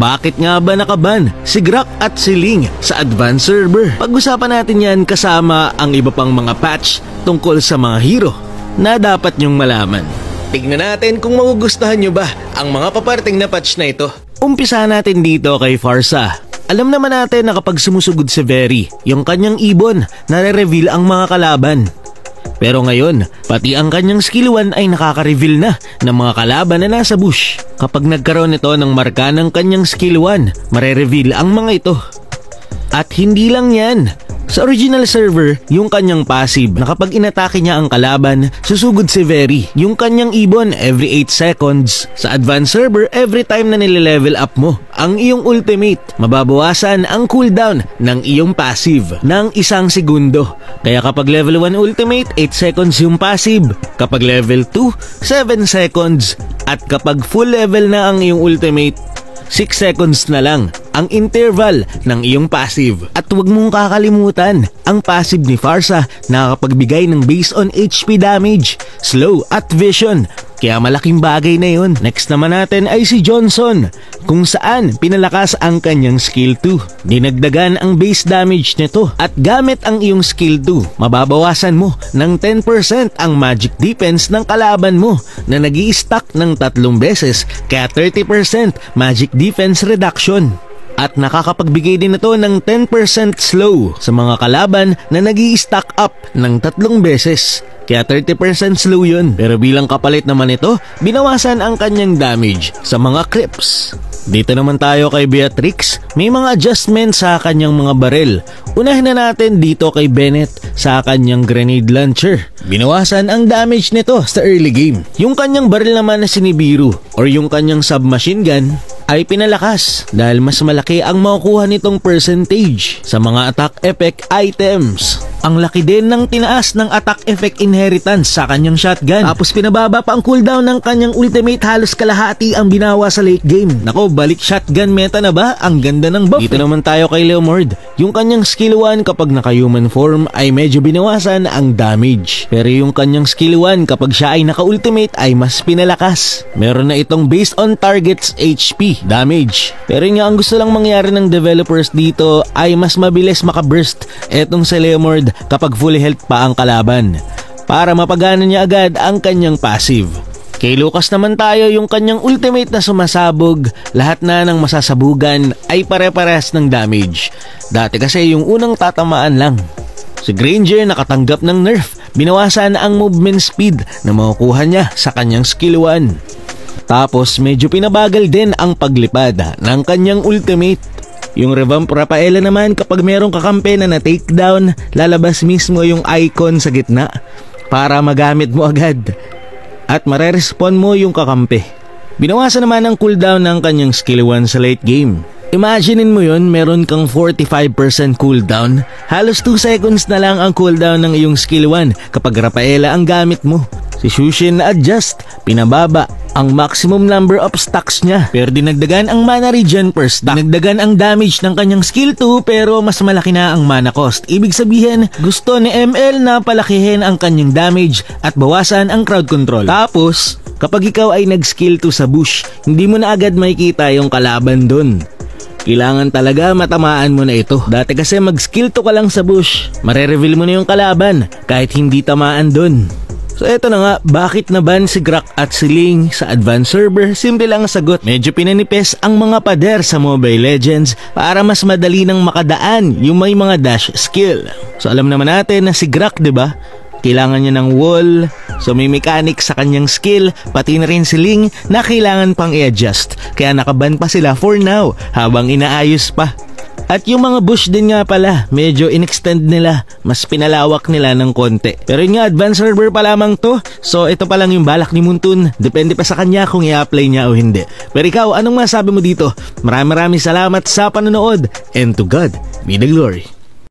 Bakit nga ba nakaban si Grak at si Ling sa advanced server? Pag-usapan natin yan kasama ang iba pang mga patch tungkol sa mga hero na dapat nyong malaman. Tignan natin kung magugustuhan nyo ba ang mga paparting na patch na ito. Umpisa natin dito kay Pharsa. Alam naman natin na kapag sumusugod si Very, yung kanyang ibon, nare-reveal ang mga kalaban. Pero ngayon, pati ang kanyang skill 1 ay nakaka-reveal na ng mga kalaban na nasa bush. Kapag nagkaroon ito ng marka ng kanyang skill 1, mare-reveal ang mga ito. At hindi lang yan. Sa original server, yung kanyang passive na kapag inatake niya ang kalaban, susugod si Very, yung kanyang ibon every 8 seconds. Sa advanced server, every time na nile-level up mo ang iyong ultimate, mababawasan ang cooldown ng iyong passive ng 1 segundo. Kaya kapag level 1 ultimate, 8 seconds yung passive. Kapag level 2, 7 seconds. At kapag full level na ang iyong ultimate, 6 seconds na lang ang interval ng iyong passive. At huwag mong kakalimutan, ang passive ni Pharsa nakakapagbigay ng based on HP damage, slow at vision. Kaya malaking bagay na yun. Next naman natin ay si Johnson, kung saan pinalakas ang kanyang skill 2. Dinagdagan ang base damage nito at gamit ang iyong skill 2, mababawasan mo ng 10% ang magic defense ng kalaban mo na nag-i-stack ng 3 beses, kaya 30% magic defense reduction. At nakakapagbigay din ito ng 10% slow sa mga kalaban na nag-i-stack up ng 3 beses. Kaya 30% slow yun. Pero bilang kapalit naman ito, binawasan ang kanyang damage sa mga clips. Dito naman tayo kay Beatrix. May mga adjustment sa kanyang mga barrel. Unahin na natin dito kay Bennett sa kanyang grenade launcher. Binawasan ang damage nito sa early game. Yung kanyang barrel naman na si Nibiru or yung kanyang submachine gun ay pinalakas dahil mas malaki ang makukuha nitong percentage sa mga attack effect items. Ang laki din ng tinaas ng attack effect inheritance sa kanyang shotgun. Tapos pinababa pa ang cooldown ng kanyang ultimate, halos kalahati ang binawa sa late game. Nako, balik shotgun meta na ba? Ang ganda ng buff. Dito naman tayo kay Leomord. Yung kanyang skill 1 kapag naka-human form ay medyo binawasan ang damage. Pero yung kanyang skill 1 kapag siya ay naka-ultimate ay mas pinalakas. Meron na itong based on target's HP damage. Pero nga ang gusto lang mangyari ng developers dito ay mas mabilis makaburst etong si Leomord kapag fully health pa ang kalaban para mapagana niya agad ang kanyang passive. Kay Lucas naman tayo, yung kanyang ultimate na sumasabog, lahat na ng masasabugan ay pare-parehas ng damage. Dati kasi yung unang tatamaan lang. Si Granger nakatanggap ng nerf, binawasan ang movement speed na makukuha niya sa kanyang skill 1. Tapos medyo pinabagal din ang paglipad ng kanyang ultimate. Yung revamp Rafaela naman, kapag merong kakampi na na-takedown, lalabas mismo yung icon sa gitna para magamit mo agad at marerespond mo yung kakampi. Binawasan naman ang cooldown ng kanyang skill 1 sa late game. Imaginein mo yun, meron kang 45% cooldown, halos 2 seconds na lang ang cooldown ng iyong skill 1 kapag Rafaela ang gamit mo. Si Shushin na adjust, pinababa ang maximum number of stacks niya. Pero dinagdagan ang mana regen per stack. Dinagdagan ang damage ng kanyang skill 2 pero mas malaki na ang mana cost. Ibig sabihin, gusto ni ML na palakihin ang kanyang damage at bawasan ang crowd control. Tapos, kapag ikaw ay nag-skill 2 sa bush, hindi mo na agad makikita yung kalaban dun. Kailangan talaga matamaan mo na ito. Dati kasi mag-skill 2 ka lang sa bush, mare-reveal mo na yung kalaban kahit hindi tamaan dun. So eto na nga, bakit naban si Grak at si Ling sa advanced server? Simple lang ang sagot. Medyo pinanipis ang mga pader sa Mobile Legends para mas madali nang makadaan yung may mga dash skill. So alam naman natin na si Grak, 'di ba? Kailangan niya ng wall. So may mechanic sa kanyang skill, pati na rin si Ling na kailangan pang i-adjust. Kaya nakaban pa sila for now habang inaayos pa. At yung mga bush din nga pala, medyo in-extend nila, mas pinalawak nila ng konti. Pero yun nga, advanced server pa lamang to, so ito pa lang yung balak ni Muntun. Depende pa sa kanya kung i-apply niya o hindi. Pero ikaw, anong masabi mo dito? Maraming salamat sa panonood, and to God be the glory.